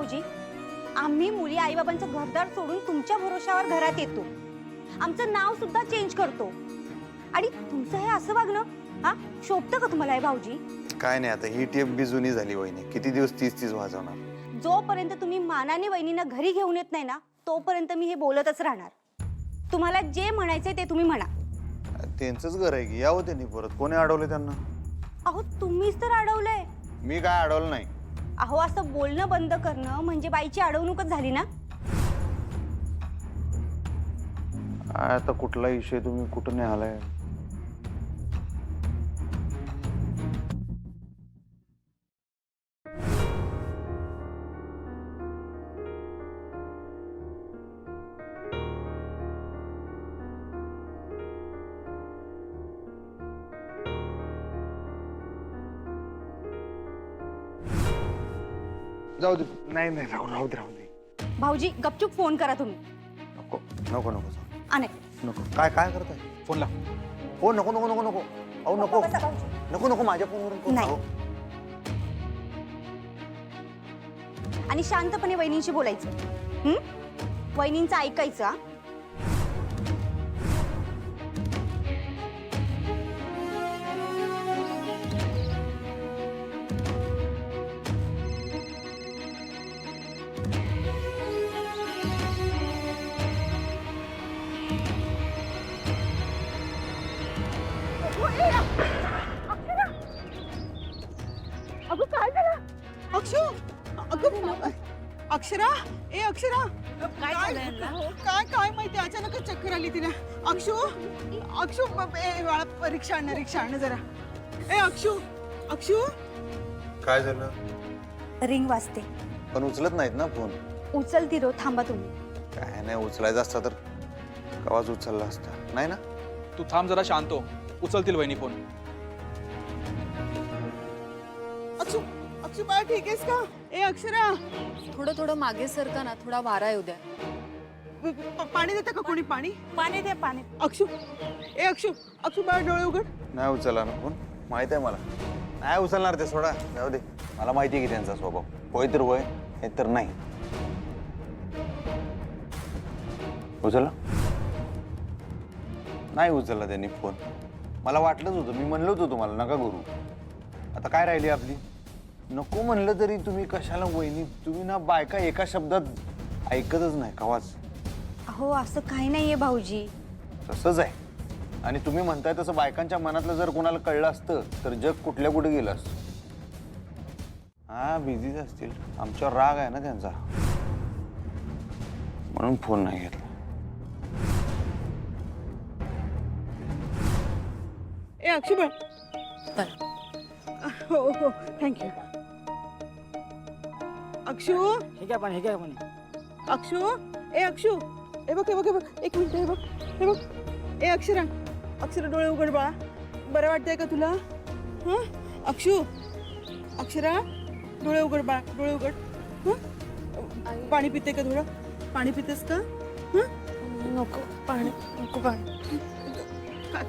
भाऊजी, आम्ही मुली आईबाबांचं घरदार सोडून तुमच्या भरोशावर घरात येतो, आमचं नाव सुद्धा चेंज करतो आणि तुमचं हे असं वागणं हा शोभतं का तुम्हाला हे भाऊजी? काय नाही, आता ही टेप बी जुनी झाली वहिनी, किती दिवस तीच तीच वाजवणार? जोपर्यंत तुम्ही मानाने वहिनींना घरी घेऊन येत नाही ना तोपर्यंत मी हे बोलतच राहणार. तुम्हाला जे म्हणायचंय ते तुम्ही म्हणा. त्यांचंच घर आहे की, यावं त्यांनी परत. कोणी अडवलं त्यांना? अहो तुम्हीच तर अडवलंय. मी काय अडवलं नाही. अहो असं बोलणं बंद करणं म्हणजे बाईची अडवणूकच झाली ना. आता कुठला विषय तुम्ही कुठं नाही आलाय? जाऊ दे. नाही नाही, राहू दे. भाऊजी गपचूप फोन करा तुम्ही. नको नको नको आणे नको. काय काय करताय? फोन लाव. हो नको नको नको नको. अहो नको नको नको, माझ्या फोनवरून नाही. आणि शांतपणे वहिनींशी बोलायचं. वहिनींचं ऐकायचं. हा? अगं काय झालं? अक्षू, अगं अक्षरा, ए अक्षरा, काय काय माहिती, अचानकच चक्कर आली तिला. अक्षू अक्षू, बाळा रिक्षा आणणं जरा. ए अक्षू अक्षू. काय झालं? रिंग वाजते. पण उचलत नाहीत ना फोन. उचलती रो, थांबा तुम्ही. काय नाही, उचलायचं असता तर कवाच उचलला असता. नाही ना? तू थांब जरा, शांत हो. उचलतील वहिनी फोन. अक्षू अक्षू बाळा ठीक आहेस का? ए अक्षरा, थोडं थोडं मागे सरका ना, थोडा वारा येऊ द्या. पाणी देतं का कोणी? पाणी दे पाणी. अक्षू, ए अक्षू अक्षू बाळा डोळे उघड. नाही उचलला ना फोन, माहित आहे मला. नाही उचलणार ते, सोडा, जाऊ दे. मला माहिती आहे की त्यांचा स्वभाव. होय तर होय, हे तर नाही. उचलला? नाही उचलला त्यांनी फोन. मला वाटलंच होतं, मी म्हणलं होतं तुम्हाला नका करू. आता काय राहिली आपली? नको म्हणलं तरी तुम्ही कशाला वहिनी, तुम्ही ना बायका एका शब्दात ऐकतच नाही कवाच. अहो असं काही नाहीये भाऊजी. तसंच आहे. आणि तुम्ही म्हणताय तसं बायकांच्या मनातलं जर कोणाला कळलं असतं तर जग कुठल्या कुठे गेलं असतं. हा बिझीच असतील, आमच्यावर राग आहे ना त्यांचा, म्हणून फोन नाही घेतला. ए अक्षू बाळ. हो हो, थँक्यू. अक्षू, हे काय पाणी अक्षू, ए अक्षू, हे बघ, एक मिनिट, हे बघ. ए अक्षरा, अक्षरा डोळे उघड बाळा. बरं वाटतंय का तुला? हं अक्षू, अक्षरा डोळे उघड बाळा, डोळे उघड. हं पाणी पिते का थोडं? पाणी पितेस का? हं नको पाणी, नको पाणी.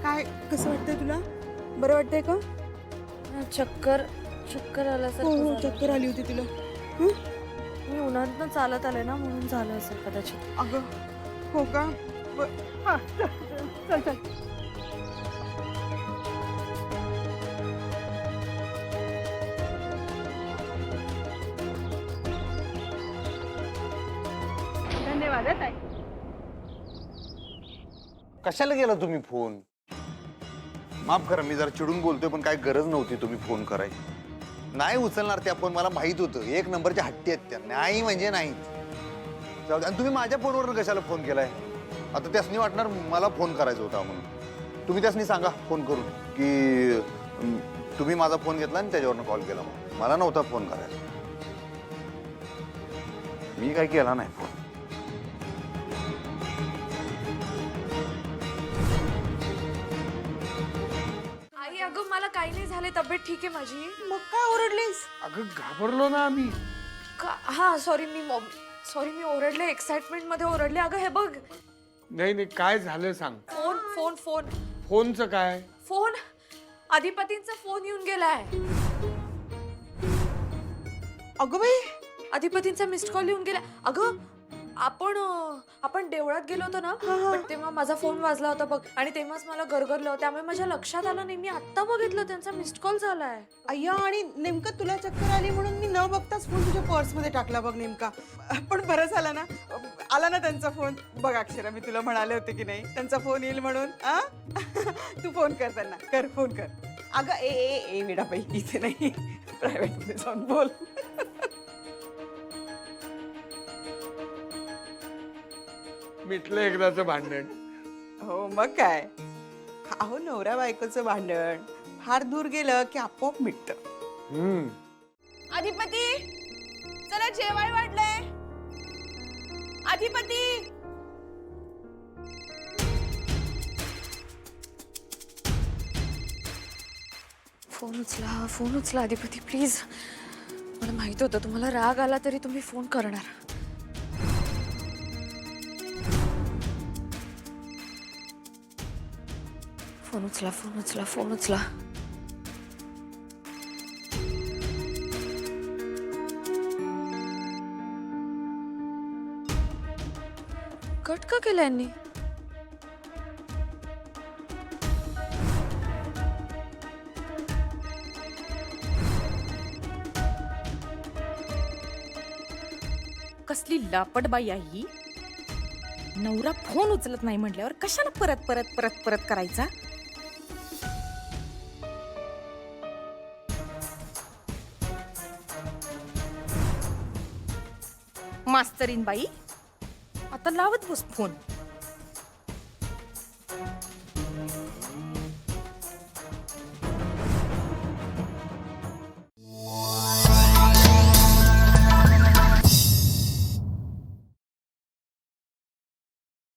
काय कसं वाटतंय तुला? बरं वाटतंय का? चक्कर हो आल्यासारखं. चक्कर आली होती तुला. हं मी उन्हातनं चालत आले ना, म्हणून झालं असेल कदाचित. अगं हो का? हां चल. धन्यवाद ताई. कशाला गेला तुम्ही फोन? माफ करा, मी जरा चिडून बोलतोय, पण काय गरज नव्हती तुम्ही फोन करायची. नाही उचलणार त्या फोन, मला माहित होतं. एक नंबरच्या हट्टी आहेत त्या, नाही म्हणजे नाही. जाऊ दे. आणि तुम्ही माझ्या फोनवरून कशाला फोन केलाय? आता त्यासनी वाटणार मला फोन करायचा होता म्हणून. तुम्ही त्यासनी सांगा फोन करून की तुम्ही माझा फोन घेतला आणि त्याच्यावरनं कॉल केला. मला नव्हता फोन करायचा, मी काय केला नाही फोन. आई अगं मला काही नाही झाले, तब्येत ठीक आहे माझी. मग काय ओरडलीस? अगं घाबरलो ना आम्ही. हा सॉरी, मी ओरडले, एक्साइटमेंट मध्ये ओरडले. अगं हे बघ. नाही काय झालं सांग. फोन फोनचं काय? फोन अधिपतींचा फोन येऊन गेलाय. अगं बाई, अधिपतींचा मिस्ड कॉल येऊन गेला. अगं आपण देवळात गेलो होतो ना, पण तेव्हा माझा फोन वाजला होता बघ, आणि तेव्हाच मला गरगरलं, त्यामुळे माझ्या लक्षात आलं नाही. मी आत्ता बघितलं त्यांचा मिस्ड कॉल झालाय. अय्या, आणि नेमकं तुला चक्कर आली म्हणून मी न बघताच फोन तुझ्या पर्स मध्ये टाकला बघ नेमका. पण बरं झालं ना, आला ना त्यांचा फोन. बघ अक्षरा, मी तुला म्हणाले होते की नाही त्यांचा फोन येईल म्हणून. आ तू फोन कर त्यांना, कर फोन कर. अगं ए ए ए विडाबाई, इथे नाही, प्रायव्हेट मध्ये जाऊन बोल. मिटलं एकदाचं भांडण. हो मग काय. अहो, नवरा बायकोचं भांडण फार दूर गेलं की आपोआप मिटतं. हम्म. अधिपती, चला जेवाय वाढलंय. अधिपती. फोन उचला अधिपती प्लीज. मला माहित होतं तुम्हाला राग आला तरी तुम्ही फोन करणार. फोन उचला. कट का केला यांनी? कसली लापट बाई आहे ही. नवरा फोन उचलत नाही म्हटल्यावर कशाला परत परत परत परत करायचा. मास्तरीन बाई, आता लावत बस फोन.